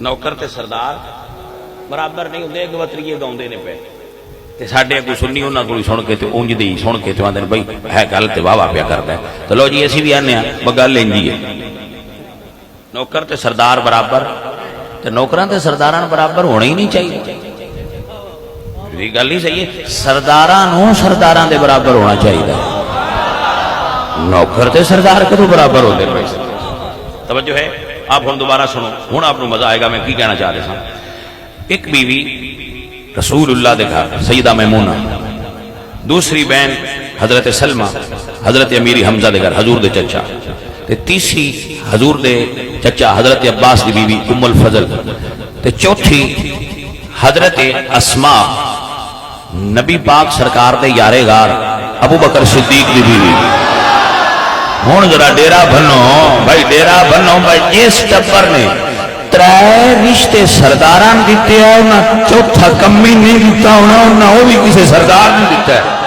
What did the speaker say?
नौकर ते सरदार बराबर नहीं होंगे। गवतरीए गाउंदे ने पे ते साडे अगू सुन्नी उन्हां कोल सुन के ते उंज दी सुन के ते आंदे बई है गल ते वाह वाह पिया करदा है। तो लो जी असीं भी आने आ गल इंजी है। नौकर ते सरदार बराबर ते नौकरां ते सरदारां बराबर होना ही नहीं चाहिए। ये गल ही सही है। सरदारां नूं सरदारां दे बराबर होना चाहिए। नौकर ते सरदार कदों बराबर होंदे पे? तवज्जो है। आप हुण दोबारा सुनो, हुण आपको मजा आएगा मैं की कहना चाह रहा था। एक बीवी रसूलुल्लाह दे घर सईदा मैमूना, दूसरी बहन हजरत सलमा हजरत अमीरी हमजा दे घर हजूर दे चचा, ते तीसरी हजूर दे चचा हजरत अब्बास की बीवी उम्मुल फजल, ते चौथी हजरत अस्मा नबी पाक सरकार दे यारे गार अबू बकर सिद्दीक की बीवी। हुण जरा डेरा बनो भाई, डेरा बनो भाई। जिस टब्बर ने त्रै रिश्ते सरदारां दिते है, चौथा कमी नहीं दिता होना, वो भी किसी सरदार ने दिता है।